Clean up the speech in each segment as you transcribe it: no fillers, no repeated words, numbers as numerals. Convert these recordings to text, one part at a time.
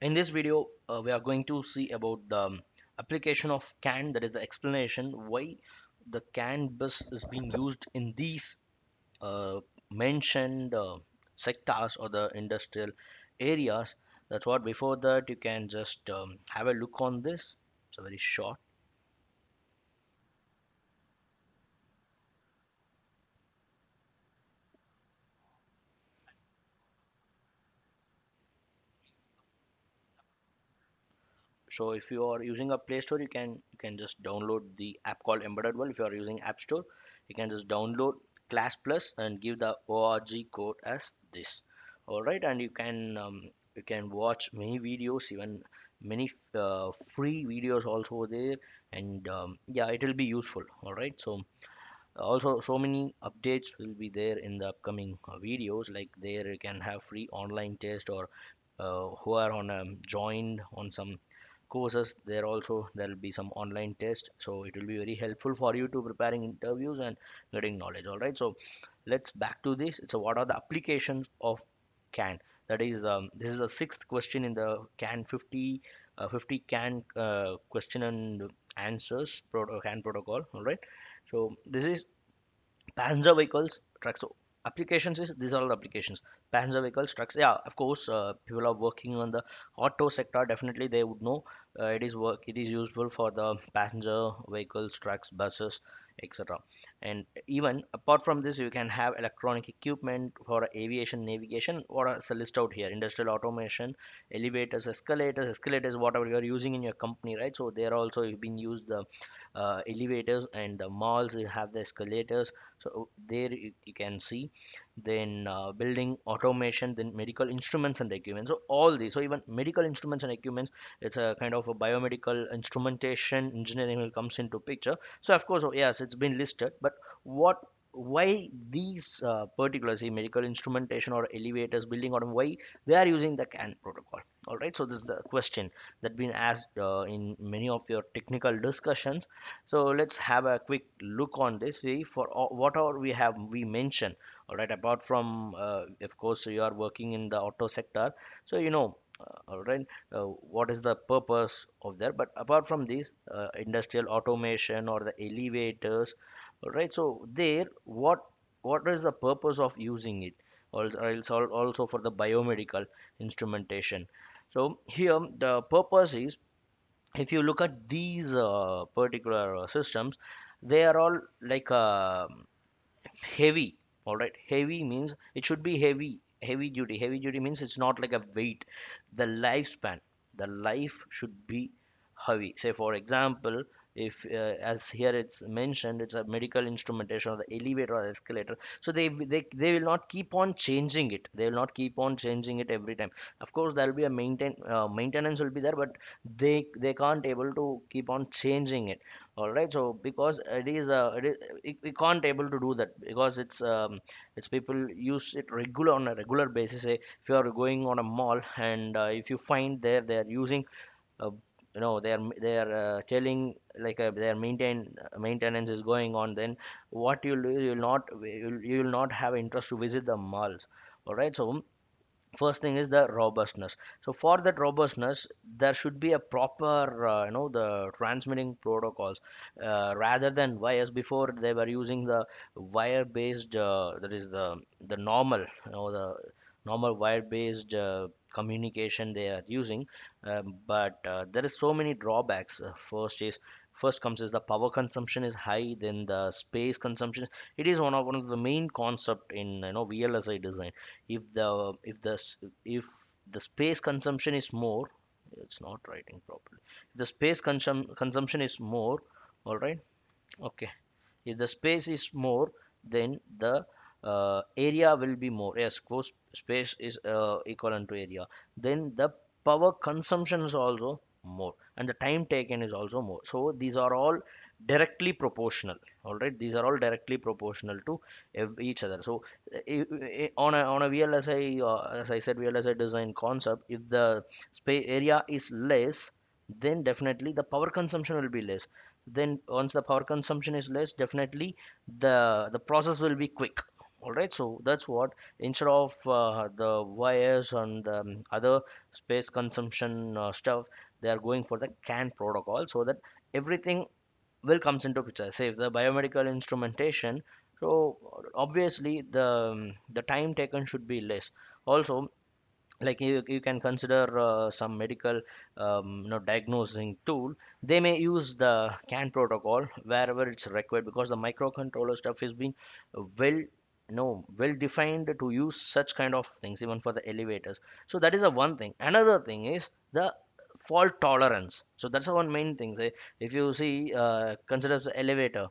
In this video, we are going to see about the application of CAN, that is the explanation why the CAN bus is being used in these mentioned sectors or the industrial areas. That's what. Before that, you can just have a look on this. It's a very short. So if you are using a Play Store, you can just download the app called Embedded World. If you are using App Store, you can just download Class Plus and give the ORG code as this. All right, and you can watch many videos, even many free videos also there, and yeah, it will be useful. All right, so also so many updates will be there in the upcoming videos. Like there, you can have free online test or who are on joined on some courses there also there will be some online test, so it will be very helpful for you to preparing interviews and getting knowledge. All right, so let's back to this. So what are the applications of CAN? That is this is the sixth question in the CAN 50 CAN question and answers CAN protocol. All right, so this is passenger vehicles, trucks. So applications is these are all the applications. Passenger vehicles, trucks. Yeah, of course, people are working on the auto sector. Definitely, they would know it is work. It is useful for the passenger vehicles, trucks, buses, etc. And even apart from this, you can have electronic equipment for aviation, navigation. What is the list out here? Industrial automation, elevators, escalators. Escalators, whatever you are using in your company, right? So there also you've been used the elevators, and the malls you have the escalators. So there you can see. Then building automation, then medical instruments and equipment. So all these, so even medical instruments and equipments, it's a kind of a biomedical instrumentation engineering will comes into picture. So of course, oh, yes, it's been listed, but what why these particular, say, medical instrumentation or elevators, building, or why they are using the CAN protocol? All right, so this is the question that been asked in many of your technical discussions. So let's have a quick look on this. We for what are we have we mentioned. All right, apart from of course you are working in the auto sector, so all right, what is the purpose of that? But apart from this, industrial automation or the elevators, all right, so there, what is the purpose of using it? Also for the biomedical instrumentation. So here the purpose is, if you look at these particular systems, they are all like heavy. All right, heavy means it should be heavy duty. Heavy duty means it's not like a weight. The lifespan, the life should be heavy. Say for example, if as here it's mentioned, it's a medical instrumentation or the elevator or escalator, so they will not keep on changing it. They will not keep on changing it every time. Of course there will be a maintenance will be there, but they can't able to keep on changing it. All right, so because we can't able to do that, because it's people use it regular on a regular basis. Say if you are going on a mall, and if you find there they are using uh, they are telling like their maintenance is going on, then what you'll do, you will not have interest to visit the malls. All right, so first thing is the robustness. So for that robustness, there should be a proper the transmitting protocols, rather than wires. Before they were using the wire based, that is the normal, the normal wire based communication they are using. But there is so many drawbacks. First comes is the power consumption is high, then the space consumption. It is one of the main concept in VLSI design. If the space consumption is more, it's not writing properly. If the space consumption is more, all right, okay. If the space is more, then the area will be more. Yes, of course, space is equivalent to area. Then the power consumption is also more, and the time taken is also more. So these are all directly proportional. All right, these are all directly proportional to each other. So on a VLSI, as I said, VLSI design concept, if the space area is less, then definitely the power consumption will be less. Then once the power consumption is less, definitely the process will be quick. All right, so that's what, instead of the wires and other space consumption stuff, they are going for the CAN protocol, so that everything will comes into picture. Say if the biomedical instrumentation, so obviously the time taken should be less. Also, like you can consider some medical diagnosing tool, they may use the CAN protocol wherever it's required, because the microcontroller stuff is being well well defined to use such kind of things even for the elevators. So that is a one thing. Another thing is the fault tolerance. So that's the one main thing. Say if you see, consider the elevator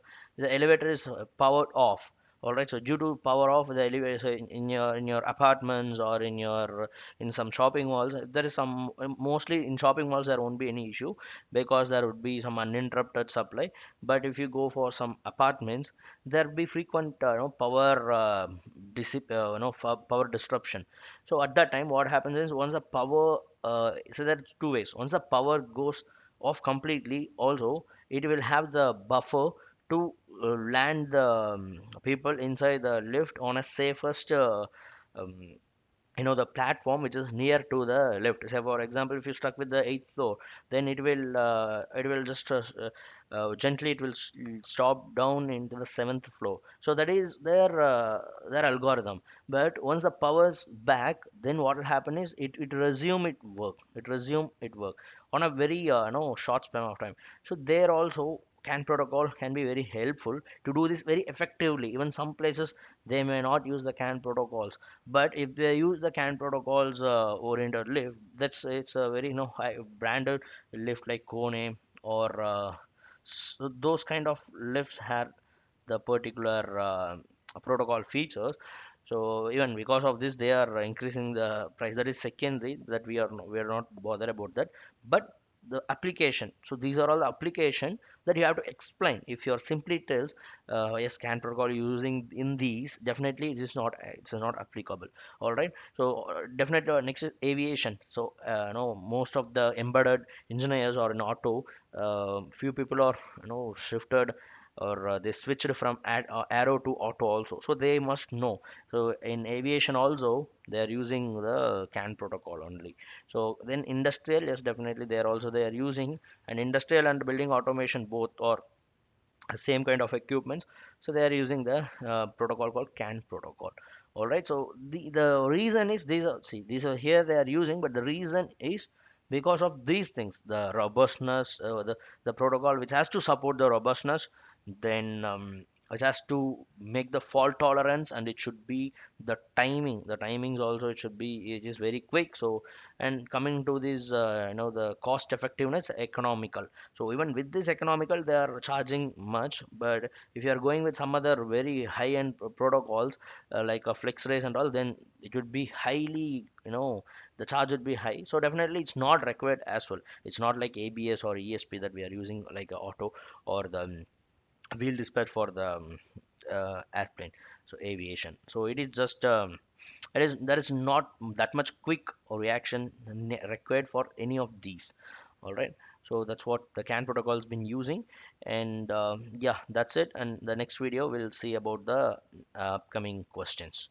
is powered off. All right, so due to power off the elevator, so in your apartments or in some shopping malls, there is some, mostly in shopping malls there won't be any issue, because there would be some uninterrupted supply. But if you go for some apartments, there will be frequent power power disruption. So at that time what happens is, once the power so there's two ways. Once the power goes off completely, also it will have the buffer to land the people inside the lift on a safest um, the platform which is near to the lift. Say for example, if you stuck with the eighth floor, then it will just gently it will stop down into the seventh floor. So that is their algorithm. But once the power's back, then what will happen is it resume it work on a very short span of time. So there also CAN protocol can be very helpful to do this very effectively. Even some places they may not use the CAN protocols, but if they use the CAN protocols oriented lift, that's it's a very high branded lift like Kone or so those kind of lifts have the particular protocol features. So even because of this, they are increasing the price. That is secondary. That we are not bothered about that. But the application. So these are all the application that you have to explain. If you're simply tells a scan protocol using in these, definitely it's not applicable. All right. So definitely next is aviation. So most of the embedded engineers or in auto, few people are shifted or they switched from arrow to auto also, so they must know. So in aviation also they are using the CAN protocol only. So then industrial, yes, definitely they are using, and industrial and building automation both are same kind of equipments, so they are using the protocol called CAN protocol. All right, so the reason is, these are here they are using, but the reason is because of these things, the robustness, the protocol which has to support the robustness, then which has to make the fault tolerance, and it should be the timings also, it is very quick. So and coming to this the cost effectiveness, economical. So even with this economical, they are charging much. But if you are going with some other very high end protocols like a flex race and all, then it would be highly, the charge would be high. So definitely it's not required as well. It's not like ABS or ESP that we are using like a auto, or the wheel dispatch for the airplane, so aviation. So it is just it is there is not that much quick reaction required for any of these. All right, so that's what the CAN protocol has been using. And yeah, that's it, and the next video we'll see about the upcoming questions.